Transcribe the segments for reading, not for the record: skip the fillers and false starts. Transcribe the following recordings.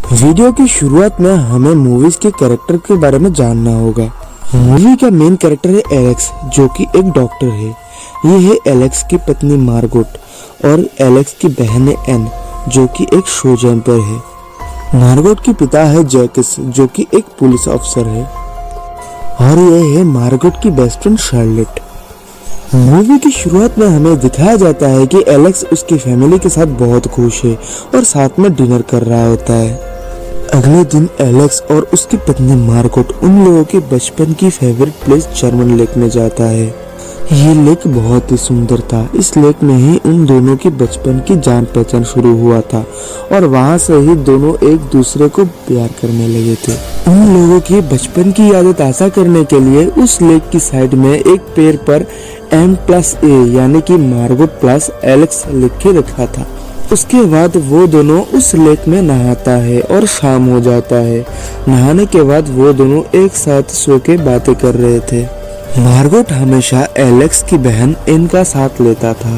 Video की शुरुआत में हमें मूवीज के कैरेक्टर के बारे में जानना होगा। मूवी का मेन कैरेक्टर है एलेक्स, जो कि एक डॉक्टर है। ये है एलेक्स की पत्नी मार्गोट और एलेक्स की बहन है एन, जो कि एक शो जंपर है। मार्गोट के पिता है जैकिस, जो कि एक पुलिस अफसर है, और ये है मार्गोट की बेस्ट फ्रेंड शार्लेट। मूवी की शुरुआत में हमें दिखाया जाता है कि एलेक्स उसकी फैमिली के साथ बहुत खुश है और साथ में डिनर कर रहा होता है। अगले दिन एलेक्स और उसकी पत्नी मार्गोट उन लोगों के बचपन की फेवरेट प्लेस जर्मन लेक में जाता है। ये लेक बहुत ही सुंदर था। इस लेक में ही उन दोनों की बचपन की जान पहचान शुरू हुआ था और वहाँ से ही दोनों एक दूसरे को प्यार करने लगे थे। उन लोगों की बचपन की यादें ताज़ा करने के लिए उस लेक की साइड में एक पेड़ पर M+A यानी कि मार्गोट प्लस एलेक्स लिख के रखा था। उसके बाद वो दोनों उस लेक में नहाता है और शाम हो जाता है। नहाने के बाद वो दोनों एक साथ सो के बातें कर रहे थे। मार्गोट हमेशा एलेक्स की बहन एन का साथ लेता था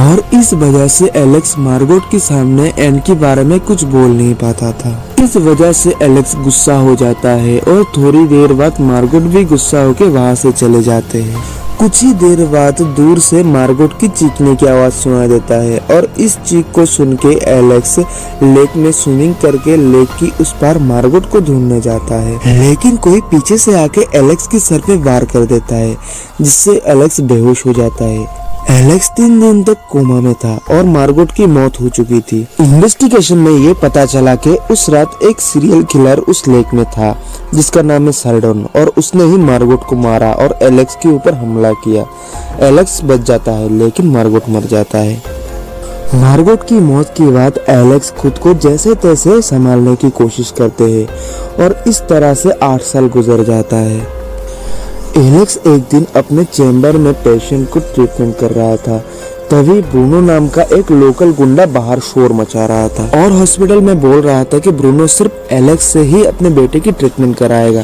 और इस वजह से एलेक्स मार्गोट के सामने एन के बारे में कुछ बोल नहीं पाता था। इस वजह से एलेक्स गुस्सा हो जाता है और थोड़ी देर बाद मार्गोट भी गुस्सा होकर वहाँ से चले जाते हैं। कुछ ही देर बाद दूर से मार्गोट की चीखने की आवाज सुनाई देता है और इस चीख को सुन के एलेक्स लेक में स्विमिंग करके लेक की उस पार मार्गोट को ढूंढने जाता है, लेकिन कोई पीछे से आके एलेक्स के सर पे वार कर देता है, जिससे एलेक्स बेहोश हो जाता है। एलेक्स 3 दिन तक कोमा में था और मार्गोट की मौत हो चुकी थी। इन्वेस्टिगेशन में ये पता चला कि उस रात एक सीरियल किलर उस लेक में था जिसका नाम है सार्डन, और उसने ही मार्गोट को मारा और एलेक्स के ऊपर हमला किया। एलेक्स बच जाता है लेकिन मार्गोट मर जाता है। मार्गोट की मौत के बाद एलेक्स खुद को जैसे तैसे संभालने की कोशिश करते हैं और इस तरह से 8 साल गुजर जाता है। एलेक्स एक दिन अपने चैम्बर में पेशेंट को ट्रीटमेंट कर रहा था, तभी ब्रूनो नाम का एक लोकल गुंडा बाहर शोर मचा रहा था और हॉस्पिटल में बोल रहा था कि ब्रूनो सिर्फ एलेक्स से ही अपने बेटे की ट्रीटमेंट कराएगा।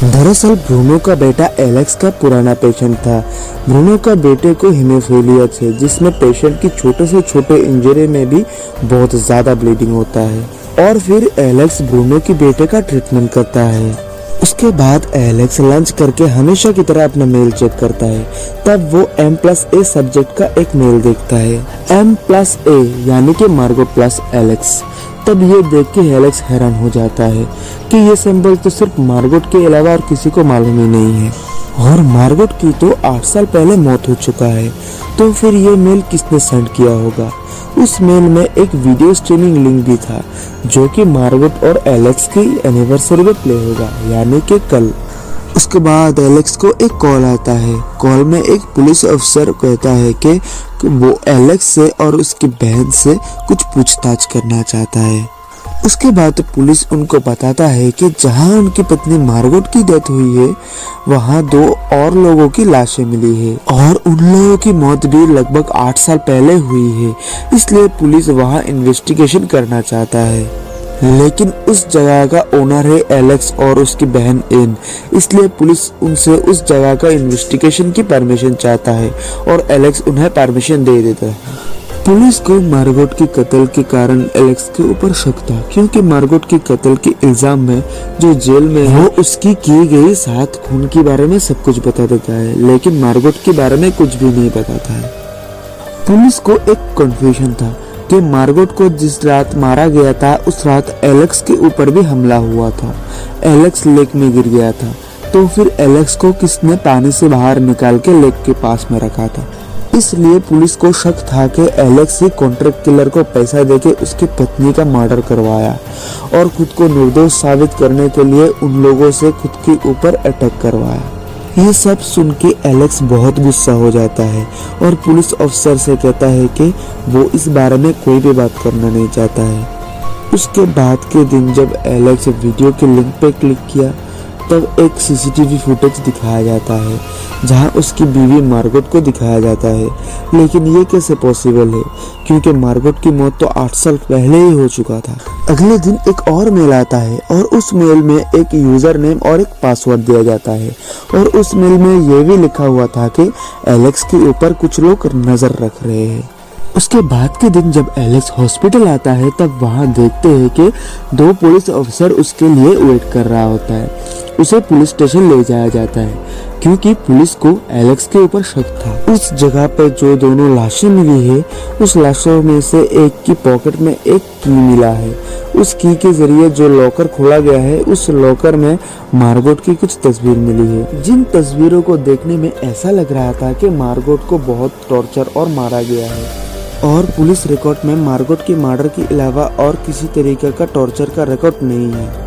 दरअसल ब्रूनो का बेटा एलेक्स का पुराना पेशेंट था। ब्रूनो का बेटे को हीमोफीलिया है, जिसमें पेशेंट की छोटे से छोटे इंजरी में भी बहुत ज्यादा ब्लीडिंग होता है। और फिर एलेक्स ब्रूनो के बेटे का ट्रीटमेंट करता है। उसके बाद एलेक्स लंच करके हमेशा की तरह अपना मेल चेक करता है। तब वो M+A सब्जेक्ट का एक मेल देखता है, M+A यानी कि मार्गोट प्लस एलेक्स। तब ये देख के एलेक्स हैरान हो जाता है कि ये सिंबल तो सिर्फ मार्गोट के अलावा और किसी को मालूम ही नहीं है, और मार्गोट की तो 8 साल पहले मौत हो चुका है। तो फिर ये मेल किसने सेंड किया होगा? उस मेल में एक वीडियो स्ट्रीमिंग लिंक भी था, जो कि मार्गोट और एलेक्स की एनिवर्सरी में प्ले होगा, यानी कि कल। उसके बाद एलेक्स को एक कॉल आता है। कॉल में एक पुलिस अफसर कहता है कि वो एलेक्स से और उसकी बहन से कुछ पूछताछ करना चाहता है। उसके बाद पुलिस उनको बताता है कि जहां उनकी पत्नी मार्गोट की डेथ हुई है, वहां 2 और लोगों की लाशें मिली है और उन लोगों की मौत भी लगभग 8 साल पहले हुई है। इसलिए पुलिस वहां इन्वेस्टिगेशन करना चाहता है, लेकिन उस जगह का ओनर है एलेक्स और उसकी बहन एन। इसलिए पुलिस उनसे उस जगह का इन्वेस्टिगेशन की परमिशन चाहता है और एलेक्स उन्हें परमिशन दे देता है। पुलिस को मार्गोट के कत्ल के कारण एलेक्स के ऊपर शक था, क्योंकि मार्गोट के कत्ल के इल्जाम में जो जेल में है, वो उसकी की गई 7 खून के बारे में सब कुछ बता देता है, लेकिन मार्गोट के बारे में कुछ भी नहीं बताता है। पुलिस को एक कंफ्यूजन था कि मार्गोट को जिस रात मारा गया था, उस रात एलेक्स के ऊपर भी हमला हुआ था। एलेक्स लेक में गिर गया था, तो फिर एलेक्स को किसने पानी से बाहर निकाल के लेक के पास में रखा था। इसलिए पुलिस को शक था कि एलेक्स ही कॉन्ट्रैक्ट किलर को पैसा देके उसकी पत्नी का मर्डर करवाया और खुद को निर्दोष साबित करने के लिए उन लोगों से खुद के ऊपर अटैक करवाया। ये सब सुन के एलेक्स बहुत गुस्सा हो जाता है और पुलिस अफसर से कहता है कि वो इस बारे में कोई भी बात करना नहीं चाहता है। उसके बाद के दिन जब एलेक्स वीडियो के लिंक पे क्लिक किया, तब एक सीसीटीवी फुटेज दिखाया जाता है जहां उसकी बीवी मार्गोट को दिखाया जाता है। लेकिन ये कैसे पॉसिबल है, क्योंकि मार्गोट की मौत तो 8 साल पहले ही हो चुका था। अगले दिन एक और मेल आता है और उस मेल में एक यूजर नेम और एक पासवर्ड दिया जाता है, और उस मेल में ये भी लिखा हुआ था कि एलेक्स के ऊपर कुछ लोग नजर रख रहे हैं। उसके बाद के दिन जब एलेक्स हॉस्पिटल आता है तब वहाँ देखते हैं कि 2 पुलिस ऑफिसर उसके लिए वेट कर रहा होता है। उसे पुलिस स्टेशन ले जाया जाता है क्योंकि पुलिस को एलेक्स के ऊपर शक था। उस जगह पे जो दोनों लाशें मिली है, उस लाशों में से एक की पॉकेट में एक की मिला है। उस की के जरिए जो लॉकर खोला गया है, उस लॉकर में मार्गोट की कुछ तस्वीर मिली है, जिन तस्वीरों को देखने में ऐसा लग रहा था कि मार्गोट को बहुत टॉर्चर और मारा गया है। और पुलिस रिकॉर्ड में मार्गोट के मर्डर के अलावा और किसी तरीके का टॉर्चर का रिकॉर्ड नहीं है।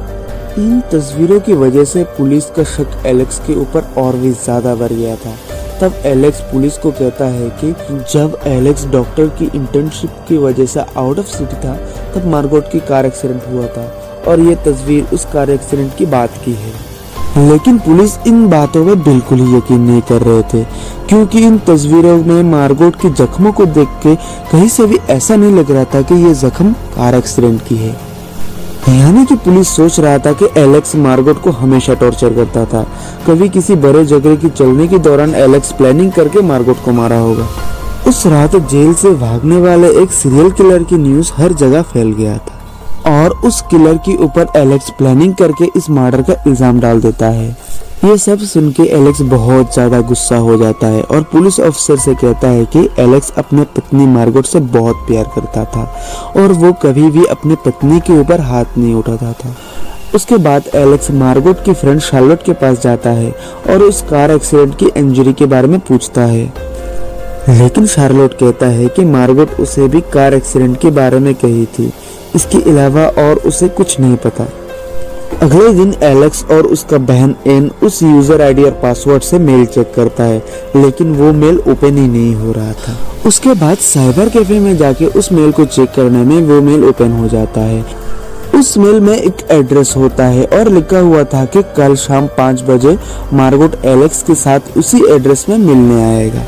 इन तस्वीरों की वजह से पुलिस का शक एलेक्स के ऊपर और भी ज्यादा बढ़ गया था। तब एलेक्स पुलिस को कहता है कि जब एलेक्स डॉक्टर की इंटर्नशिप की वजह से आउट ऑफ सिटी था, तब मार्गोट की कार एक्सीडेंट हुआ था और ये तस्वीर उस कार एक्सीडेंट की बात की है। लेकिन पुलिस इन बातों में बिल्कुल ही यकीन नहीं कर रहे थे, क्योंकि इन तस्वीरों में मार्गोट के जख्मों को देख के कहीं से भी ऐसा नहीं लग रहा था कि ये जख्म कार एक्सीडेंट की है। यानी कि पुलिस सोच रहा था कि एलेक्स मार्गोट को हमेशा टॉर्चर करता था। कभी किसी बड़े झगड़े की चलने के दौरान एलेक्स प्लानिंग करके मार्गोट को मारा होगा। उस रात जेल से भागने वाले एक सीरियल किलर की न्यूज हर जगह फैल गया था और उस किलर के ऊपर एलेक्स प्लानिंग करके इस मर्डर का इल्जाम डाल देता है। ये सब सुन के एलेक्स बहुत ज्यादा गुस्सा हो जाता है और पुलिस ऑफिसर से कहता है कि एलेक्स अपने पत्नी मार्गोट से बहुत प्यार करता था और वो कभी भी अपनी पत्नी के ऊपर हाथ नहीं उठाता था। उसके बाद एलेक्स मार्गोट की फ्रेंड शार्लोट के पास जाता है और उस कार एक्सीडेंट की इंजरी के बारे में पूछता है। लेकिन शार्लोट कहता है कि मार्गोट उसे भी कार एक्सीडेंट के बारे में कही थी, इसके अलावा और उसे कुछ नहीं पता। अगले दिन एलेक्स और उसका बहन एन उस यूजर आईडी और पासवर्ड से मेल चेक करता है, लेकिन वो मेल ओपन ही नहीं हो रहा था। उसके बाद साइबर कैफे में जाके उस मेल को चेक करने में वो मेल ओपन हो जाता है। उस मेल में एक एड्रेस होता है और लिखा हुआ था कि कल शाम 5 बजे मार्गोट एलेक्स के साथ उसी एड्रेस में मिलने आएगा।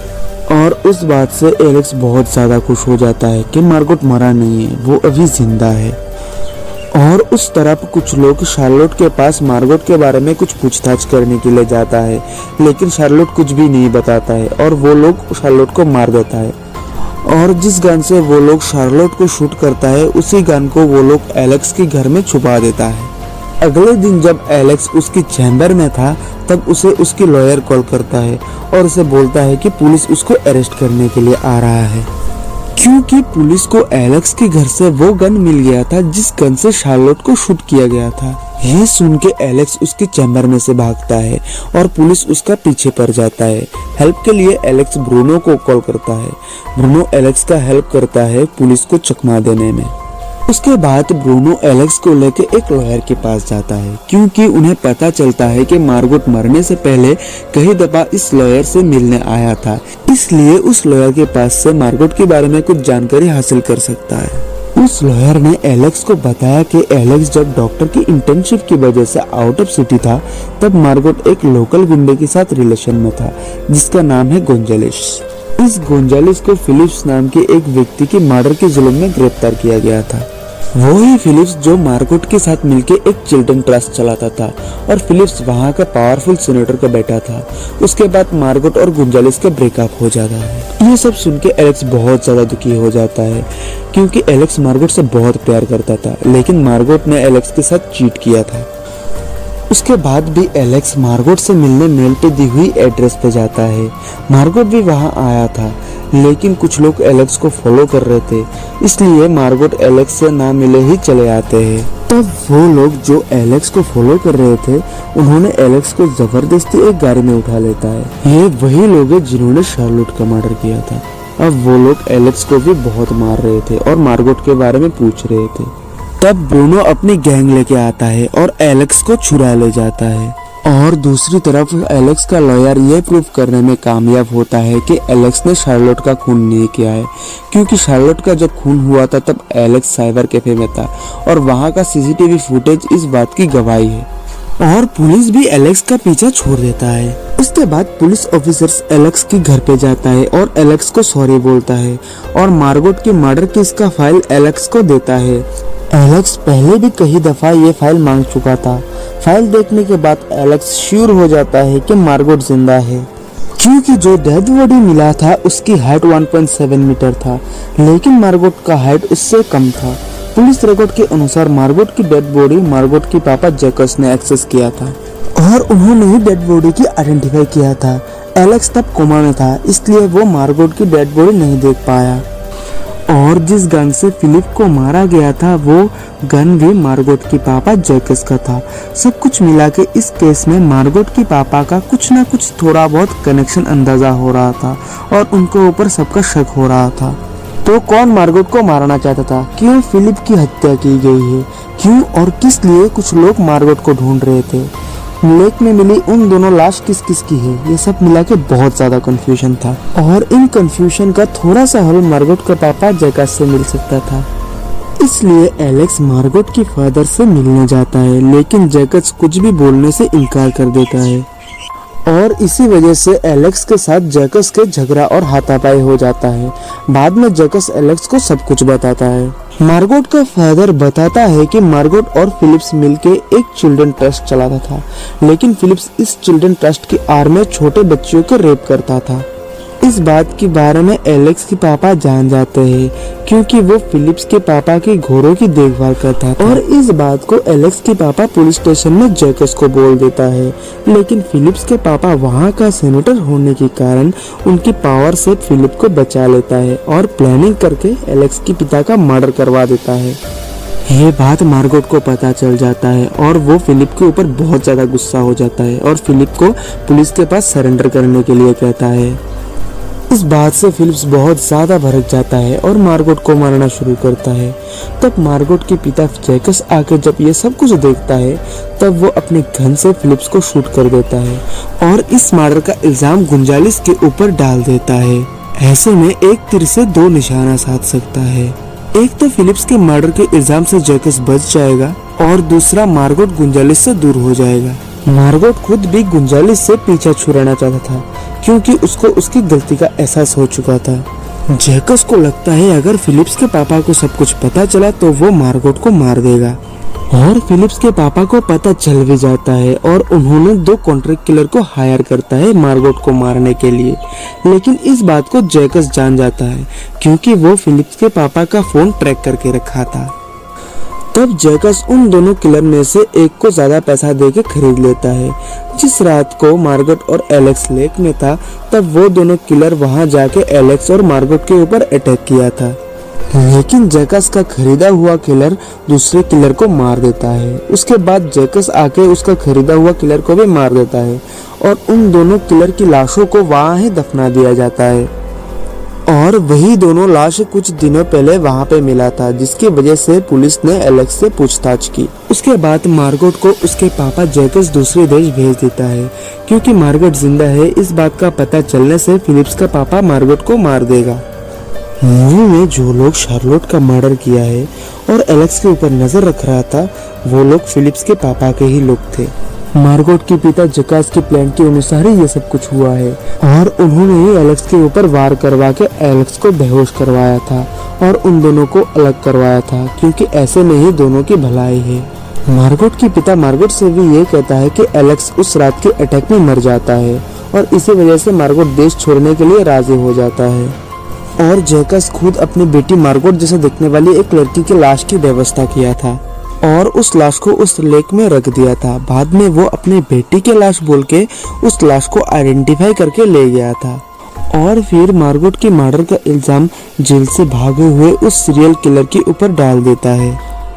और उस बात से एलेक्स बहुत ज्यादा खुश हो जाता है कि मार्गोट मरा नहीं है, वो अभी जिंदा है। और उस तरफ कुछ लोग शार्लोट के पास मार्गोट के बारे में कुछ पूछताछ करने के लिए जाता है, लेकिन शार्लोट कुछ भी नहीं बताता है और वो लोग शार्लोट को मार देता है। और जिस गन से वो लोग शार्लोट को शूट करता है, उसी गन को वो लोग एलेक्स के घर में छुपा देता है। अगले दिन जब एलेक्स उसकी चैम्बर में था, तब उसे उसकी लॉयर कॉल करता है और उसे बोलता है कि पुलिस उसको अरेस्ट करने के लिए आ रहा है, क्योंकि पुलिस को एलेक्स के घर से वो गन मिल गया था जिस गन से शार्लोट को शूट किया गया था। यह सुन के एलेक्स उसके चैम्बर में से भागता है और पुलिस उसका पीछे पड़ जाता है। हेल्प के लिए एलेक्स ब्रूनो को कॉल करता है। ब्रूनो एलेक्स का हेल्प करता है पुलिस को चकमा देने में। उसके बाद ब्रूनो एलेक्स को लेकर एक लॉयर के पास जाता है, क्योंकि उन्हें पता चलता है कि मार्गोट मरने से पहले कई दफा इस लॉयर से मिलने आया था, इसलिए उस लॉयर के पास से मार्गोट के बारे में कुछ जानकारी हासिल कर सकता है। उस लॉयर ने एलेक्स को बताया कि एलेक्स जब डॉक्टर की इंटर्नशिप की वजह से आउट ऑफ सिटी था, तब मार्गोट एक लोकल गुंडे के साथ रिलेशन में था जिसका नाम है गोंजालेस। इस गोंजालेस को फिलिप्स नाम के एक व्यक्ति के मर्डर के जुल्म में गिरफ्तार किया गया था। वो ही फिलिप्स जो मार्गोट के साथ मिलके एक चिल्ड्रन ट्रस्ट चलाता था और फिलिप्स वहाँ का पावरफुल सीनेटर का बेटा था। उसके बाद मार्गोट और गोंजालेस का ब्रेकअप हो जाता है। ये सब सुन के एलेक्स बहुत ज्यादा दुखी हो जाता है, क्योंकि एलेक्स मार्गोट से बहुत प्यार करता था, लेकिन मार्गोट ने एलेक्स के साथ चीट किया था। उसके बाद भी एलेक्स मार्गोट से मिलने मेल पे दी हुई एड्रेस पे जाता है। मार्गोट भी वहाँ आया था, लेकिन कुछ लोग एलेक्स को फॉलो कर रहे थे, इसलिए मार्गोट एलेक्स से ना मिले ही चले आते हैं। तब वो लोग जो एलेक्स को फॉलो कर रहे थे, उन्होंने एलेक्स को जबरदस्ती एक गाड़ी में उठा लेता है। ये वही लोग हैं जिन्होंने शार्लोट का मर्डर किया था। अब वो लोग एलेक्स को भी बहुत मार रहे थे और मार्गोट के बारे में पूछ रहे थे। तब ब्रूनो अपनी गैंग लेके आता है और एलेक्स को छुड़ा ले जाता है। और दूसरी तरफ एलेक्स का लॉयर ये प्रूव करने में कामयाब होता है कि एलेक्स ने शार्लोट का खून नहीं किया है, क्योंकि शार्लोट का जब खून हुआ था तब एलेक्स साइबर कैफे में था और वहाँ का सीसीटीवी फुटेज इस बात की गवाही है। और पुलिस भी एलेक्स का पीछा छोड़ देता है। उसके बाद पुलिस ऑफिसर्स एलेक्स के घर पे जाता है और एलेक्स को सॉरी बोलता है और मार्गोट के मर्डर केस का फाइल एलेक्स को देता है। एलेक्स पहले भी कई दफा ये फाइल मांग चुका था। फाइल देखने के बाद एलेक्स श्योर हो जाता है कि मार्गोट जिंदा है, क्योंकि जो डेड बॉडी मिला था उसकी हाइट 1.7 मीटर था, लेकिन मार्गोट का हाइट उससे कम था। पुलिस रिकॉर्ड के अनुसार मार्गोट की डेड बॉडी मार्गोट के पापा जैकस ने एक्सेस किया था और उन्होंने ही डेड बॉडी की आइडेंटिफाई किया था। एलेक्स तब कोमा में था, इसलिए वो मार्गोट की डेड बॉडी नहीं देख पाया। और जिस गन से फिलिप को मारा गया था वो गन भी मार्गोट की पापा जैकस का था। सब कुछ मिला के इस केस में मार्गोट की पापा का कुछ ना कुछ थोड़ा बहुत कनेक्शन अंदाजा हो रहा था और उनके ऊपर सबका शक हो रहा था। तो कौन मार्गोट को मारना चाहता था? क्यों फिलिप की हत्या की गई है? क्यों और किस लिए कुछ लोग मार्गोट को ढूंढ रहे थे? लेक में मिली उन दोनों लाश किस किस की है? ये सब मिला के बहुत ज्यादा कंफ्यूजन था और इन कंफ्यूजन का थोड़ा सा हल मार्गोट का पापा जैकस से मिल सकता था। इसलिए एलेक्स मार्गोट के फादर से मिलने जाता है, लेकिन जैकस कुछ भी बोलने से इनकार कर देता है और इसी वजह से एलेक्स के साथ जैकस के झगड़ा और हाथापाई हो जाता है। बाद में जैकस एलेक्स को सब कुछ बताता है। मार्गोट का फादर बताता है कि मार्गोट और फिलिप्स मिलके एक चिल्ड्रन ट्रस्ट चलाता था, लेकिन फिलिप्स इस चिल्ड्रन ट्रस्ट की आड़ में छोटे बच्चों को रेप करता था। इस बात के बारे में एलेक्स के पापा जान जाते हैं, क्योंकि वो फिलिप्स के पापा के घोड़ों की देखभाल करता था और इस बात को एलेक्स के पापा पुलिस स्टेशन में जैकस को बोल देता है। लेकिन फिलिप्स के पापा वहाँ का सेनेटर होने के कारण उनकी पावर से फिलिप को बचा लेता है और प्लानिंग करके एलेक्स के पिता का मर्डर करवा देता है। ये बात मार्गोट को पता चल जाता है और वो फिलिप के ऊपर बहुत ज्यादा गुस्सा हो जाता है और फिलिप को पुलिस के पास सरेंडर करने के लिए कहता है। इस बात से फिलिप्स बहुत ज्यादा भड़क जाता है और मार्गोट को मारना शुरू करता है। तब मार्गोट के पिता जैकस आके जब ये सब कुछ देखता है तब वो अपने गन से फिलिप्स को शूट कर देता है और इस मर्डर का इल्जाम गुंजालिस के ऊपर डाल देता है। ऐसे में एक तीर से दो निशाना साध सकता है। एक तो फिलिप्स के मर्डर के इल्जाम से जैकस बच जाएगा और दूसरा मार्गोट गुंजालिस से दूर हो जाएगा। मार्गोट खुद भी गुंजालिस से पीछा छुड़ाना चाहता था, क्योंकि उसको उसकी गलती का एहसास हो चुका था। जैकस को लगता है अगर फिलिप्स के पापा को सब कुछ पता चला तो वो मार्गोट को मार देगा और फिलिप्स के पापा को पता चल भी जाता है और उन्होंने 2 कॉन्ट्रैक्ट किलर को हायर करता है मार्गोट को मारने के लिए। लेकिन इस बात को जैकस जान जाता है, क्योंकि वो फिलिप्स के पापा का फोन ट्रैक करके रखा था। तब जैकस उन दोनों किलर में से एक को ज्यादा पैसा देके खरीद लेता है। जिस रात को मार्गोट और एलेक्स लेक में था तब वो दोनों किलर वहां जाके एलेक्स और मार्गोट के ऊपर अटैक किया था, लेकिन जैकस का खरीदा हुआ किलर दूसरे किलर को मार देता है। उसके बाद जैकस आके उसका खरीदा हुआ किलर को भी मार देता है और उन दोनों किलर की लाशों को वहां ही दफना दिया जाता है। और वही दोनों लाश कुछ दिनों पहले वहाँ पे मिला था, जिसकी वजह से पुलिस ने एलेक्स से पूछताछ की। उसके बाद मार्गोट को उसके पापा जैकस दूसरे देश भेज देता है, क्योंकि मार्गोट जिंदा है इस बात का पता चलने से फिलिप्स का पापा मार्गोट को मार देगा। मूवी में जो लोग शार्लोट का मर्डर किया है और एलेक्स के ऊपर नजर रख रहा था वो लोग फिलिप्स के पापा के ही लोग थे। मार्गोट के पिता जैकस के प्लान के अनुसार ही ये सब कुछ हुआ है और उन्होंने ही एलेक्स के ऊपर वार करवा के एलेक्स को बेहोश करवाया था और उन दोनों को अलग करवाया था, क्योंकि ऐसे में ही दोनों की भलाई है। मार्गोट के पिता मार्गोट से भी ये कहता है कि एलेक्स उस रात के अटैक में मर जाता है और इसी वजह से मार्गोट देश छोड़ने के लिए राजी हो जाता है और जैकस खुद अपनी बेटी मार्गोट जैसे दिखने वाली एक लड़की की लाश की व्यवस्था किया था और उस लाश को उस लेक में रख दिया था। बाद में वो अपने बेटी की लाश बोल के उस लाश को आइडेंटिफाई करके ले गया था और फिर मार्गोट के मर्डर का इल्जाम जेल से भागे हुए उस सीरियल किलर के ऊपर डाल देता है।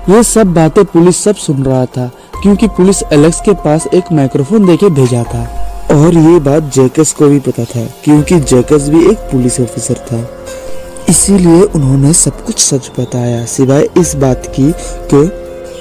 ये सब बातें पुलिस सब सुन रहा था, क्योंकि पुलिस एलेक्स के पास एक माइक्रोफोन देके भेजा था और ये बात जैकस को भी पता था, क्योंकि जैकस भी एक पुलिस ऑफिसर था। इसीलिए उन्होंने सब कुछ सच बताया, सिवाय इस बात की कि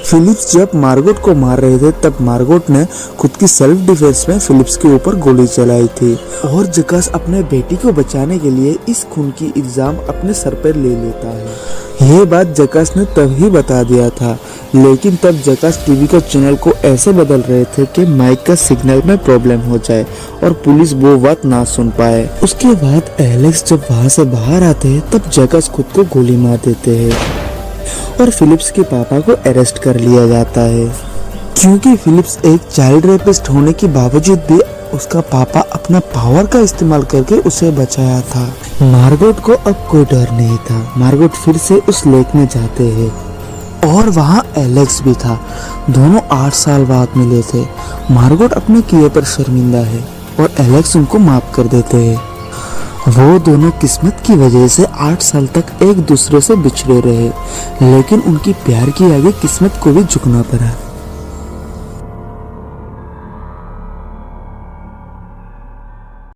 फिलिप्स जब मार्गोट को मार रहे थे तब मार्गोट ने खुद की सेल्फ डिफेंस में फिलिप्स के ऊपर गोली चलाई थी और जैकस अपने बेटी को बचाने के लिए इस खून की इल्जाम अपने सर पर ले लेता है। ये बात जैकस ने तभी बता दिया था, लेकिन तब जैकस टीवी का चैनल को ऐसे बदल रहे थे कि माइक का सिग्नल में प्रॉब्लम हो जाए और पुलिस वो बात ना सुन पाए। उसके बाद एलेक्स जब वहाँ से बाहर आते हैं तब जैकस खुद को गोली मार देते हैं और फिलिप्स के पापा को अरेस्ट कर लिया जाता है, क्योंकि फिलिप्स एक चाइल्ड रेपिस्ट होने के बावजूद भी उसका पापा अपना पावर का इस्तेमाल करके उसे बचाया था। मार्गोट को अब कोई डर नहीं था। मार्गोट फिर से उस लेक में जाते हैं और वहाँ एलेक्स भी था। दोनों 8 साल बाद मिले थे। मार्गोट अपने किए पर शर्मिंदा है और एलेक्स उनको माफ कर देते हैं। वो दोनों किस्मत की वजह से 8 साल तक एक दूसरे से बिछड़े रहे, लेकिन उनकी प्यार की आगे किस्मत को भी झुकना पड़ा।